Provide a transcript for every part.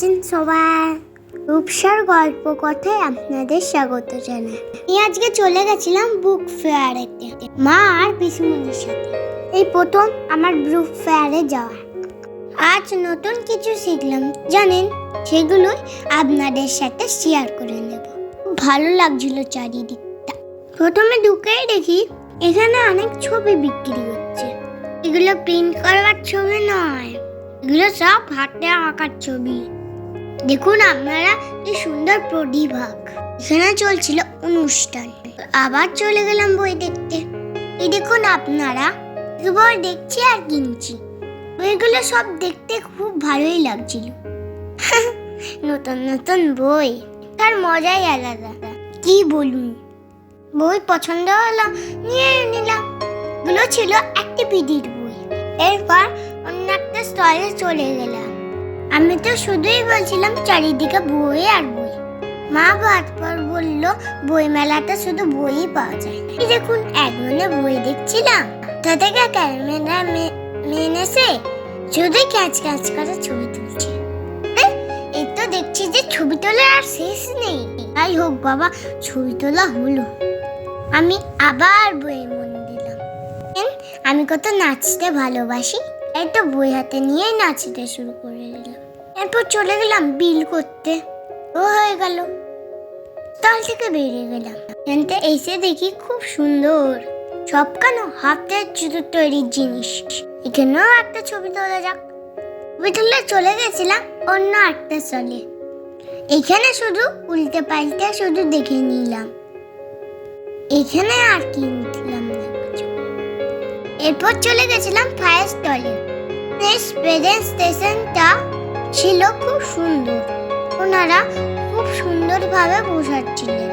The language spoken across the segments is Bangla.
আছেন সবাই? রূপসার গল্প কথায় আপনাদের স্বাগত জানাই। আমি আজকে চলে গেছিলাম বুক ফেয়ারে মা আর পিসুমনির সাথে। এই প্রথম আমার বুক ফেয়ারে যাওয়া। আজ নতুন কিছু শিখলাম জানেন, সেগুলোই আপনাদের সাথে শেয়ার করে নেব। ভালো লাগছিল চারিদিকটা। প্রথমে ঢুকেই দেখি এখানে অনেক ছবি বিক্রি হচ্ছে। এগুলো প্রিন্ট করার ছবি নয়, এগুলো সব হাতে আঁকার ছবি। দেখুন আপনারা কি সুন্দর প্রতিভাগ। এখানে চলছিল অনুষ্ঠান। আবার চলে গেলাম বই দেখতে। এই দেখুন আপনারা, বই দেখছি আর কিনছি। বইগুলো সব দেখতে খুব ভালোই লাগছিল। নতুন নতুন বই, তার মজাই আলাদা। কি বলুন, বই পছন্দ হলো, নিয়ে নিলাম। এগুলো ছিল অ্যাক্টিভিটির বই। এরপর অন্য একটা স্টলে চলে গেলাম। আমি তো শুধুই বলছিলাম চারিদিকে বই আর বই। মা বারবার বলল বই মেলাতে শুধু বই পাওয়া যায়। এই দেখুন এক মনে বই দেখছিলাম, তা থেকে ক্যামেরা মেন এসে শুধুই ক্যাচ ক্যাচ করে ছবি তুলছে। এই তো দেখছি যে ছবি তোলার আর শেষ নেই। তাই হোক বাবা, ছবি তোলা হলো। আমি আবার বইয়ে মন দিলাম। আমি কত নাচতে ভালোবাসি, এই তো বই হাতে নিয়েই নাচতে শুরু করে দিলাম। এরপর চলে গেলাম বিল করতে। ও হয়ে গেল, স্টল থেকে বেরিয়ে গেলাম। এখানটা এসে দেখি খুব সুন্দর সব কেন হাতের জুতো তৈরির জিনিস। এখানেও একটা ছবি তোলা যাক। ছবি তুলে চলে গেছিলাম অন্য একটা স্টলে। এখানে শুধু উল্টে পাল্টে শুধু দেখে নিলাম। এখানে আর কিনলাম না কিছু। এরপর চলে গেছিলাম ফায়ার স্টলে। প্রেজেন্টেশনটা ছিল খুব সুন্দর। ওনারা খুব সুন্দরভাবে বোঝাচ্ছিলেন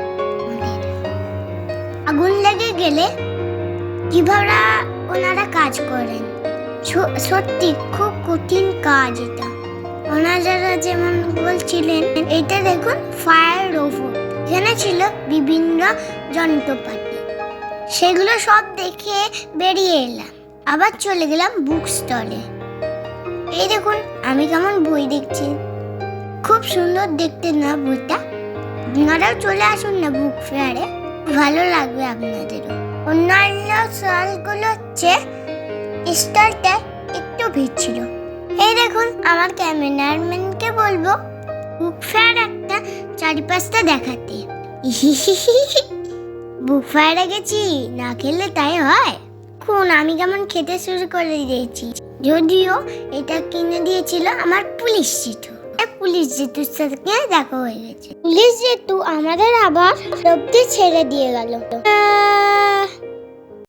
আগুন লেগে গেলে কিভাবে ওনারা কাজ করেন। সত্যি খুব কঠিন কাজ এটা। ওনারা যেমন বলছিলেন, এটা দেখুন ফায়ার রোবট। এখানে ছিল বিভিন্ন যন্ত্রপাতি, সেগুলো সব দেখে বেরিয়ে এলাম। আবার চলে গেলাম বুক স্টলে। এই দেখুন আমি কেমন বই দেখছি, খুব সুন্দর দেখতে না বইটা। আপনারাও চলে আসুন না বুক ফেয়ারে, ভালো লাগবে আপনাদেরও। অন্যান্য স্টলগুলো হচ্ছে স্টলটা একটু ভিড় ছিল। এই দেখুন আমার ক্যামেরাম্যানকে বলবো বুক ফেয়ার একটা চারিপাশটা দেখাতে। বুক ফেয়ারে গেছি, না খেলে তাই হয়। এখন আমি কেমন খেতে শুরু করে দিয়েছি। যদিও এটা কিনে দিয়েছিল আমার পুলিশ জেঠু। পুলিশ জেঠুর সাথে দেখা হয়ে গেছে। পুলিশ জেঠু আমাদের আবার সবজি ছেড়ে দিয়ে গেল।